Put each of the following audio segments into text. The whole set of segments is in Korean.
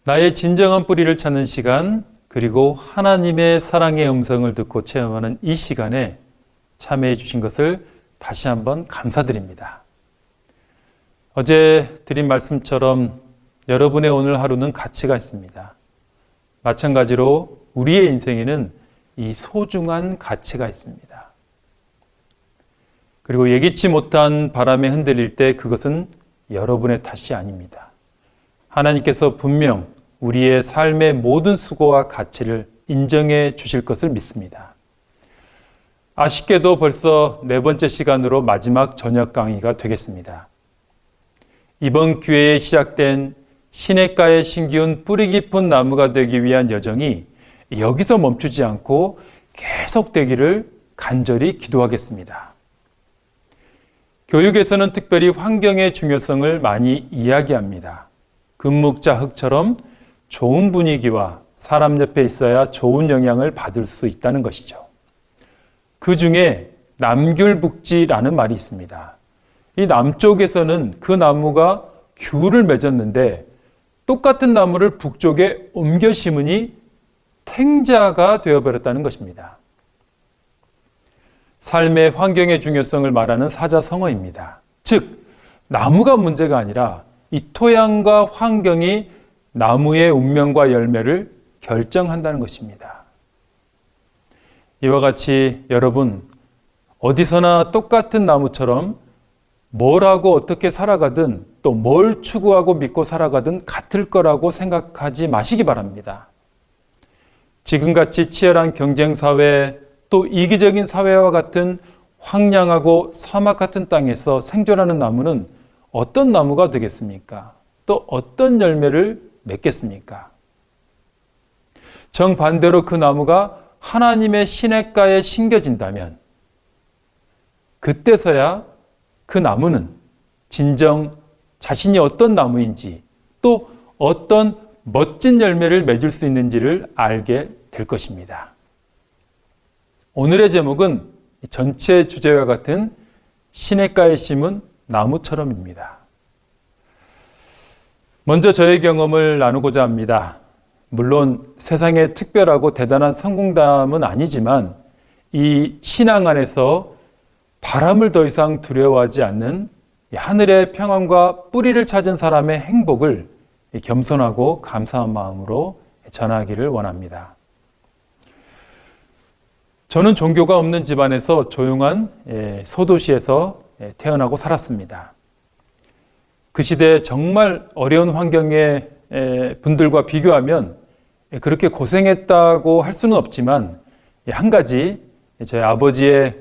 나의 진정한 뿌리를 찾는 시간, 그리고 하나님의 사랑의 음성을 듣고 체험하는 이 시간에 참여해 주신 것을 다시 한번 감사드립니다. 어제 드린 말씀처럼 여러분의 오늘 하루는 가치가 있습니다. 마찬가지로 우리의 인생에는 이 소중한 가치가 있습니다. 그리고 예기치 못한 바람에 흔들릴 때 그것은 여러분의 탓이 아닙니다. 하나님께서 분명 우리의 삶의 모든 수고와 가치를 인정해 주실 것을 믿습니다. 아쉽게도 벌써 4번째 시간으로 마지막 저녁 강의가 되겠습니다. 이번 기회에 시작된 시냇가에 심기운 뿌리 깊은 나무가 되기 위한 여정이 여기서 멈추지 않고 계속되기를 간절히 기도하겠습니다. 교육에서는 특별히 환경의 중요성을 많이 이야기합니다. 금묵자흙처럼 좋은 분위기와 사람 옆에 있어야 좋은 영향을 받을 수 있다는 것이죠. 그 중에 남귤북지라는 말이 있습니다. 이 남쪽에서는 그 나무가 귤을 맺었는데 똑같은 나무를 북쪽에 옮겨 심으니 탱자가 되어버렸다는 것입니다. 삶의 환경의 중요성을 말하는 사자성어입니다. 즉, 나무가 문제가 아니라 이 토양과 환경이 나무의 운명과 열매를 결정한다는 것입니다. 이와 같이 여러분, 어디서나 똑같은 나무처럼 뭘 하고 어떻게 살아가든 또 뭘 추구하고 믿고 살아가든 같을 거라고 생각하지 마시기 바랍니다. 지금같이 치열한 경쟁사회 또 이기적인 사회와 같은 황량하고 사막 같은 땅에서 생존하는 나무는 어떤 나무가 되겠습니까? 또 어떤 열매를 맺겠습니까? 정반대로 그 나무가 하나님의 시냇가에 심겨진다면 그때서야 그 나무는 진정 자신이 어떤 나무인지 또 어떤 멋진 열매를 맺을 수 있는지를 알게 될 것입니다. 오늘의 제목은 전체 주제와 같은 시냇가에 심은 나무처럼입니다. 먼저 저의 경험을 나누고자 합니다. 물론 세상에 특별하고 대단한 성공담은 아니지만 이 신앙 안에서 바람을 더 이상 두려워하지 않는 하늘의 평안과 뿌리를 찾은 사람의 행복을 겸손하고 감사한 마음으로 전하기를 원합니다. 저는 종교가 없는 집안에서 조용한 소도시에서 태어나고 살았습니다. 그 시대 정말 어려운 환경의 분들과 비교하면 그렇게 고생했다고 할 수는 없지만 한 가지 저희 아버지의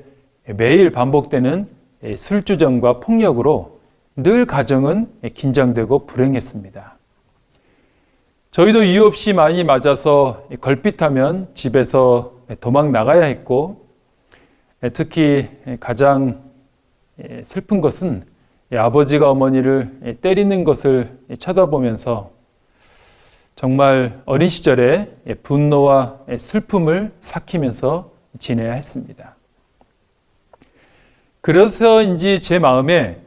매일 반복되는 술주정과 폭력으로 늘 가정은 긴장되고 불행했습니다. 저희도 이유 없이 많이 맞아서 걸핏하면 집에서 도망 나가야 했고 특히 가장 슬픈 것은 아버지가 어머니를 때리는 것을 쳐다보면서 정말 어린 시절에 분노와 슬픔을 삭히면서 지내야 했습니다. 그래서인지 제 마음에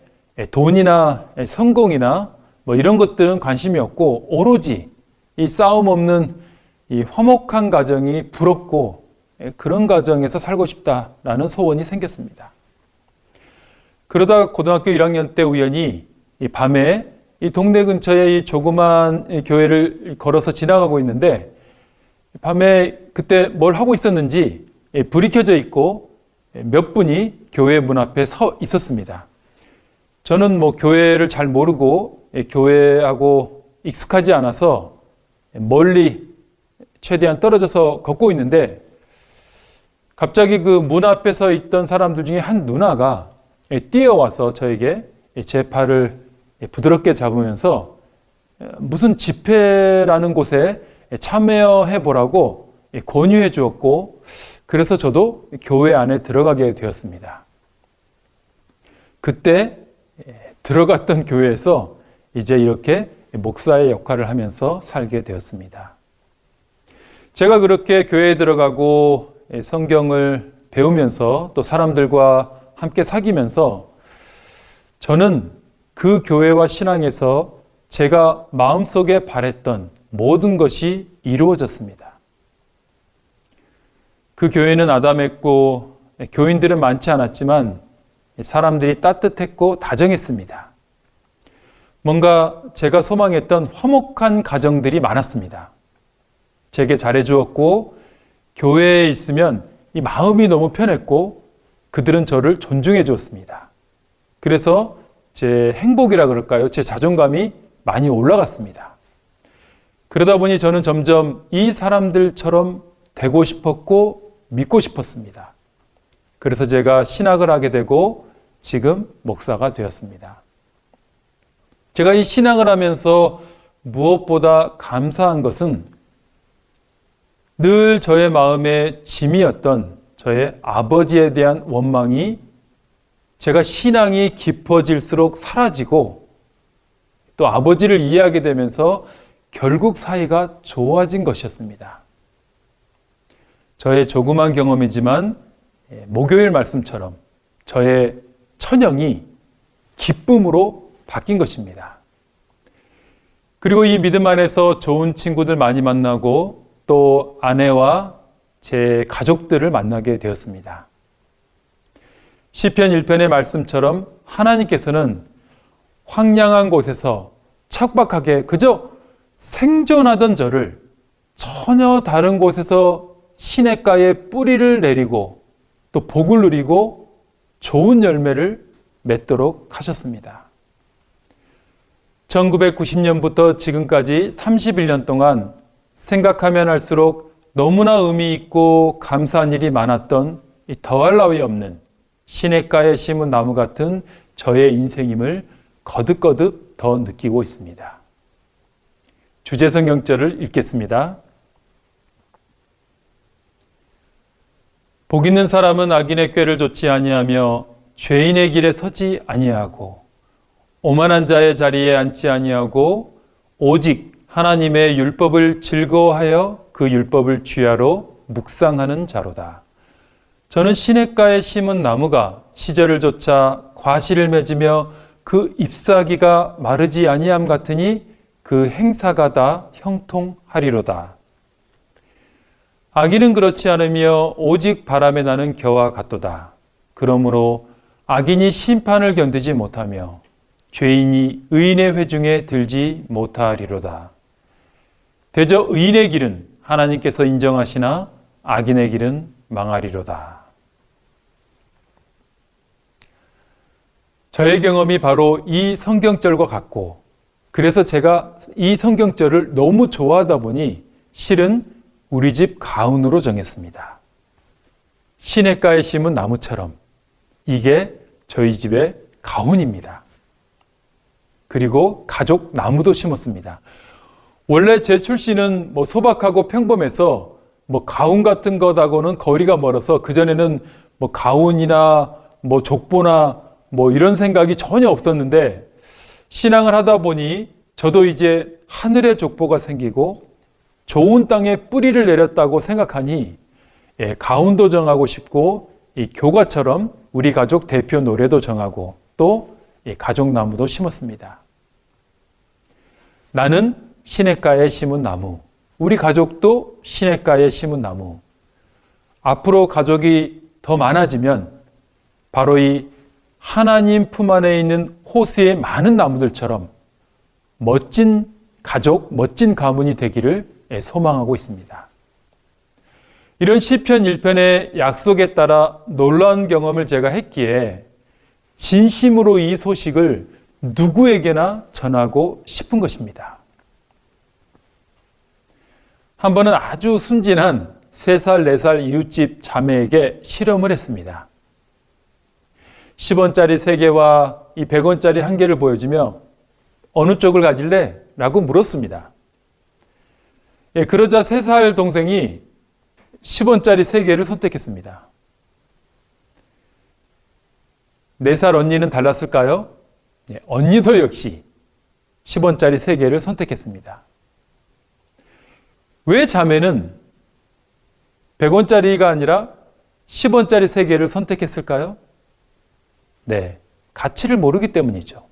돈이나 성공이나 이런 것들은 관심이 없고 오로지 이 싸움 없는 이 화목한 가정이 부럽고 그런 가정에서 살고 싶다라는 소원이 생겼습니다. 그러다 고등학교 1학년 때 우연히 이 밤에 이 동네 근처에 이 조그만 교회를 걸어서 지나가고 있는데 밤에 그때 뭘 하고 있었는지 불이 켜져 있고 몇 분이 교회 문 앞에 서 있었습니다. 저는 교회를 잘 모르고 교회하고 익숙하지 않아서 멀리 최대한 떨어져서 걷고 있는데 갑자기 그 문 앞에 서 있던 사람들 중에 한 누나가 뛰어와서 저에게 제 팔을 부드럽게 잡으면서 무슨 집회라는 곳에 참여해 보라고 권유해 주었고 그래서 저도 교회 안에 들어가게 되었습니다. 그때 들어갔던 교회에서 이제 이렇게 목사의 역할을 하면서 살게 되었습니다. 제가 그렇게 교회에 들어가고 성경을 배우면서 또 사람들과 함께 사귀면서 저는 그 교회와 신앙에서 제가 마음속에 바랬던 모든 것이 이루어졌습니다. 그 교회는 아담했고 교인들은 많지 않았지만 사람들이 따뜻했고 다정했습니다. 뭔가 제가 소망했던 화목한 가정들이 많았습니다. 제게 잘해주었고 교회에 있으면 이 마음이 너무 편했고 그들은 저를 존중해 주었습니다. 그래서 제 행복이라 그럴까요? 제 자존감이 많이 올라갔습니다. 그러다 보니 저는 점점 이 사람들처럼 되고 싶었고 믿고 싶었습니다. 그래서 제가 신학을 하게 되고 지금 목사가 되었습니다. 제가 이 신학을 하면서 무엇보다 감사한 것은 늘 저의 마음의 짐이었던 저의 아버지에 대한 원망이 제가 신앙이 깊어질수록 사라지고 또 아버지를 이해하게 되면서 결국 사이가 좋아진 것이었습니다. 저의 조그만 경험이지만 목요일 말씀처럼 저의 처형이 기쁨으로 바뀐 것입니다. 그리고 이 믿음 안에서 좋은 친구들 많이 만나고 또 아내와 제 가족들을 만나게 되었습니다. 시편 1편의 말씀처럼 하나님께서는 황량한 곳에서 척박하게 그저 생존하던 저를 전혀 다른 곳에서 시냇가에 뿌리를 내리고 또 복을 누리고 좋은 열매를 맺도록 하셨습니다. 1990년부터 지금까지 31년 동안 생각하면 할수록 너무나 의미 있고 감사한 일이 많았던 이 더할 나위 없는 시냇가에 심은 나무 같은 저의 인생임을 거듭거듭 더 느끼고 있습니다. 주제 성경절을 읽겠습니다. 복 있는 사람은 악인의 꾀를 좇지 아니하며 죄인의 길에 서지 아니하고 오만한 자의 자리에 앉지 아니하고 오직 하나님의 율법을 즐거워하여 그 율법을 주야로 묵상하는 자로다. 저는 시냇가에 심은 나무가 시절을 좇아 과실을 맺으며 그 잎사귀가 마르지 아니함 같으니 그 행사가 다 형통하리로다. 악인은 그렇지 않으며 오직 바람에 나는 겨와 같도다. 그러므로 악인이 심판을 견디지 못하며 죄인이 의인의 회중에 들지 못하리로다. 대저 의인의 길은 하나님께서 인정하시나 악인의 길은 망하리로다. 저의 경험이 바로 이 성경절과 같고 그래서 제가 이 성경절을 너무 좋아하다 보니 실은 우리 집 가훈으로 정했습니다. 시냇가에 심은 나무처럼 이게 저희 집의 가훈입니다. 그리고 가족 나무도 심었습니다. 원래 제 출신은 소박하고 평범해서 가훈 같은 것하고는 거리가 멀어서 그전에는 가훈이나 족보나 이런 생각이 전혀 없었는데 신앙을 하다 보니 저도 이제 하늘의 족보가 생기고 좋은 땅에 뿌리를 내렸다고 생각하니 가훈도 정하고 싶고 이 교가처럼 우리 가족 대표 노래도 정하고 또 가족나무도 심었습니다. 나는 시냇가에 심은 나무, 우리 가족도 시냇가에 심은 나무. 앞으로 가족이 더 많아지면 바로 이 하나님 품 안에 있는 호수의 많은 나무들처럼 멋진 가족, 멋진 가문이 되기를 소망하고 있습니다. 이런 시편 1편의 약속에 따라 놀라운 경험을 제가 했기에 진심으로 이 소식을 누구에게나 전하고 싶은 것입니다. 한 번은 아주 순진한 3살, 4살 이웃집 자매에게 실험을 했습니다. 10원짜리 3개와 이 100원짜리 1개를 보여주며 어느 쪽을 가질래? 라고 물었습니다. 그러자 3살 동생이 10원짜리 3개를 선택했습니다. 4살 언니는 달랐을까요? 언니도 역시 10원짜리 3개를 선택했습니다. 왜 자매는 100원짜리가 아니라 10원짜리 3개를 선택했을까요? 네, 가치를 모르기 때문이죠.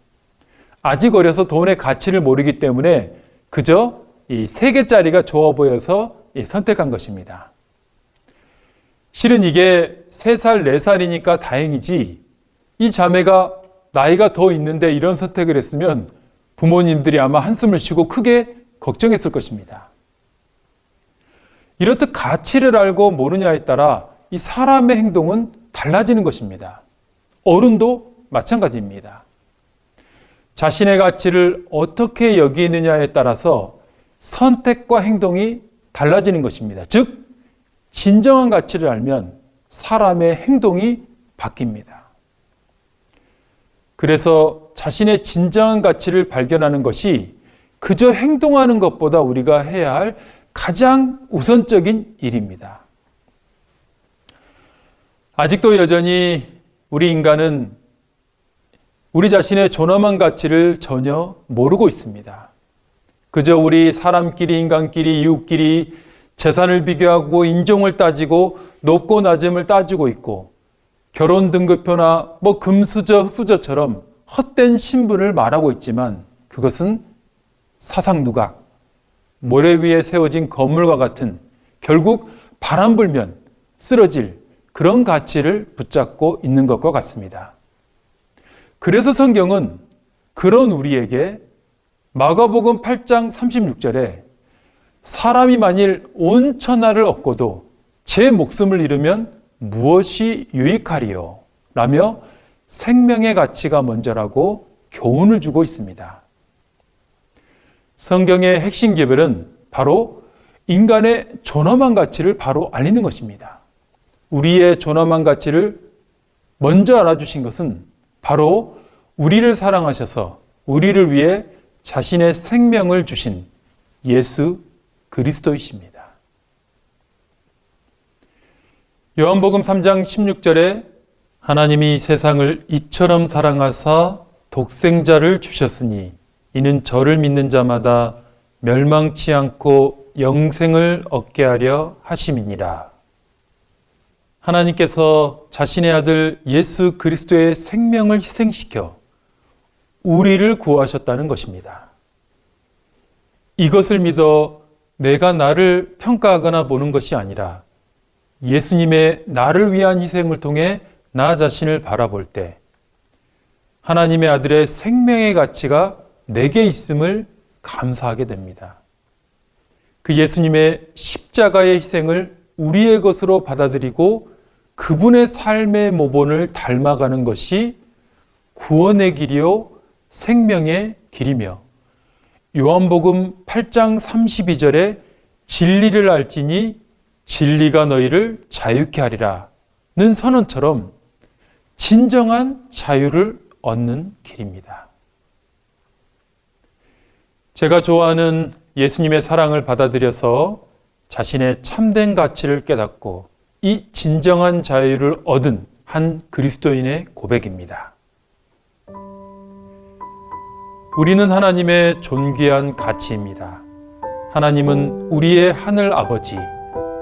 아직 어려서 돈의 가치를 모르기 때문에 그저 이 3개짜리가 좋아 보여서 선택한 것입니다. 실은 이게 3살, 4살이니까 다행이지 이 자매가 나이가 더 있는데 이런 선택을 했으면 부모님들이 아마 한숨을 쉬고 크게 걱정했을 것입니다. 이렇듯 가치를 알고 모르냐에 따라 이 사람의 행동은 달라지는 것입니다. 어른도 마찬가지입니다. 자신의 가치를 어떻게 여기느냐에 따라서 선택과 행동이 달라지는 것입니다. 즉, 진정한 가치를 알면 사람의 행동이 바뀝니다. 그래서 자신의 진정한 가치를 발견하는 것이 그저 행동하는 것보다 우리가 해야 할 가장 우선적인 일입니다. 아직도 여전히 우리 인간은 우리 자신의 존엄한 가치를 전혀 모르고 있습니다. 그저 우리 사람끼리, 인간끼리, 이웃끼리 재산을 비교하고 인종을 따지고 높고 낮음을 따지고 있고 결혼 등급표나 금수저, 흑수저처럼 헛된 신분을 말하고 있지만 그것은 사상누각, 모래 위에 세워진 건물과 같은 결국 바람 불면 쓰러질 그런 가치를 붙잡고 있는 것과 같습니다. 그래서 성경은 그런 우리에게 마가복음 8장 36절에 사람이 만일 온 천하를 얻고도 제 목숨을 잃으면 무엇이 유익하리요? 라며 생명의 가치가 먼저라고 교훈을 주고 있습니다. 성경의 핵심 개별은 바로 인간의 존엄한 가치를 바로 알리는 것입니다. 우리의 존엄한 가치를 먼저 알아주신 것은 바로 우리를 사랑하셔서 우리를 위해 자신의 생명을 주신 예수 그리스도이십니다. 요한복음 3장 16절에 하나님이 세상을 이처럼 사랑하사 독생자를 주셨으니 이는 저를 믿는 자마다 멸망치 않고 영생을 얻게 하려 하심이니라. 하나님께서 자신의 아들 예수 그리스도의 생명을 희생시켜 우리를 구하셨다는 것입니다. 이것을 믿어 내가 나를 평가하거나 보는 것이 아니라 예수님의 나를 위한 희생을 통해 나 자신을 바라볼 때 하나님의 아들의 생명의 가치가 내게 있음을 감사하게 됩니다. 그 예수님의 십자가의 희생을 우리의 것으로 받아들이고 그분의 삶의 모본을 닮아가는 것이 구원의 길이요 생명의 길이며 요한복음 8장 32절에 진리를 알지니 진리가 너희를 자유케 하리라 는 선언처럼 진정한 자유를 얻는 길입니다. 제가 좋아하는 예수님의 사랑을 받아들여서 자신의 참된 가치를 깨닫고 이 진정한 자유를 얻은 한 그리스도인의 고백입니다. 우리는 하나님의 존귀한 가치입니다. 하나님은 우리의 하늘 아버지,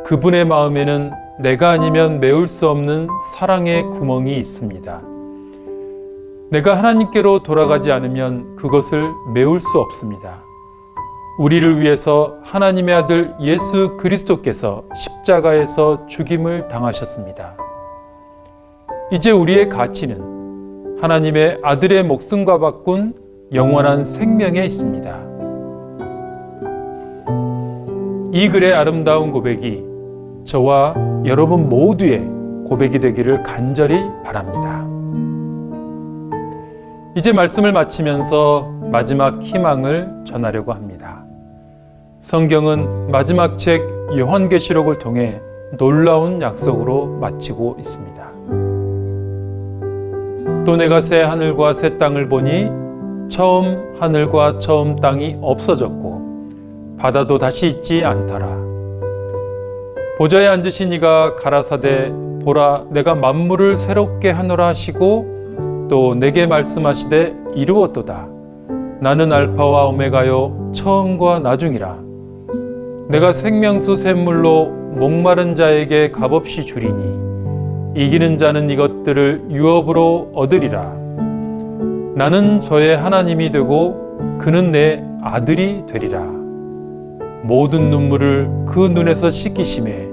그분의 마음에는 내가 아니면 메울 수 없는 사랑의 구멍이 있습니다. 내가 하나님께로 돌아가지 않으면 그것을 메울 수 없습니다. 우리를 위해서 하나님의 아들 예수 그리스도께서 십자가에서 죽임을 당하셨습니다. 이제 우리의 가치는 하나님의 아들의 목숨과 바꾼 영원한 생명에 있습니다. 이 글의 아름다운 고백이 저와 여러분 모두의 고백이 되기를 간절히 바랍니다. 이제 말씀을 마치면서 마지막 희망을 전하려고 합니다. 성경은 마지막 책 요한계시록을 통해 놀라운 약속으로 마치고 있습니다. 또 내가 새 하늘과 새 땅을 보니 처음 하늘과 처음 땅이 없어졌고 바다도 다시 있지 않더라. 보좌에 앉으신 이가 가라사대 보라 내가 만물을 새롭게 하노라 하시고 또 내게 말씀하시되 이루었도다. 나는 알파와 오메가요 처음과 나중이라. 내가 생명수 샘물로 목마른 자에게 값없이 주리니 이기는 자는 이것들을 유업으로 얻으리라. 나는 저의 하나님이 되고 그는 내 아들이 되리라. 모든 눈물을 그 눈에서 씻기심에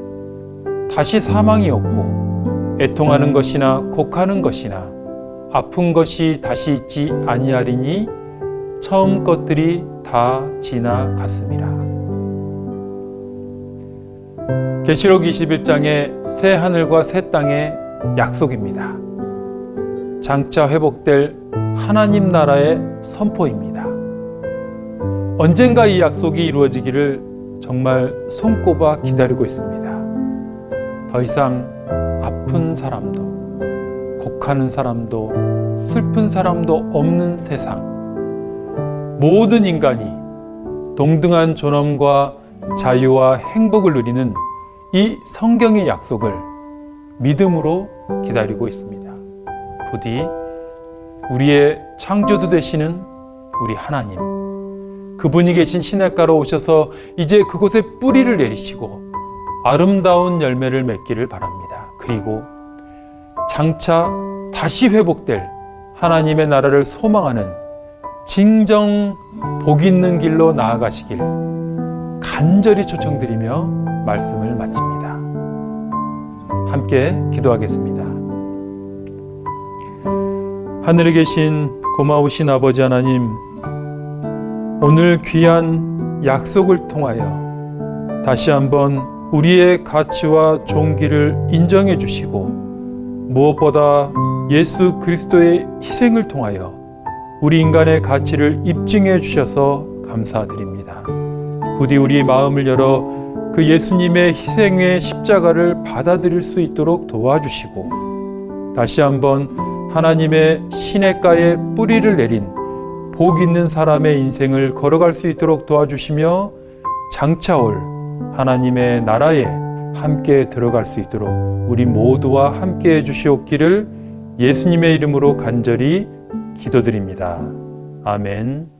다시 사망이 없고 애통하는 것이나 곡하는 것이나 아픈 것이 다시 있지 아니하리니 처음 것들이 다 지나갔음이라. 계시록 21장의 새 하늘과 새 땅의 약속입니다. 장차 회복될 하나님 나라의 선포입니다. 언젠가 이 약속이 이루어지기를 정말 손꼽아 기다리고 있습니다. 더 이상 아픈 사람도, 곡하는 사람도, 슬픈 사람도 없는 세상. 모든 인간이 동등한 존엄과 자유와 행복을 누리는 이 성경의 약속을 믿음으로 기다리고 있습니다. 부디 우리의 창조주 되시는 우리 하나님, 그분이 계신 시냇가로 오셔서 이제 그곳에 뿌리를 내리시고 아름다운 열매를 맺기를 바랍니다. 그리고 장차 다시 회복될 하나님의 나라를 소망하는 진정 복 있는 길로 나아가시길 간절히 초청드리며 말씀을 마칩니다. 함께 기도하겠습니다. 하늘에 계신 고마우신 아버지 하나님, 오늘 귀한 약속을 통하여 다시 한번 우리의 가치와 종기를 인정해 주시고 무엇보다 예수 그리스도의 희생을 통하여 우리 인간의 가치를 입증해 주셔서 감사드립니다. 부디 우리 마음을 열어 그 예수님의 희생의 십자가를 받아들일 수 있도록 도와주시고 다시 한번 하나님의 시냇가에 뿌리를 내린 복 있는 사람의 인생을 걸어갈 수 있도록 도와주시며 장차 올 하나님의 나라에 함께 들어갈 수 있도록 우리 모두와 함께 해주시옵기를 예수님의 이름으로 간절히 기도드립니다. 아멘.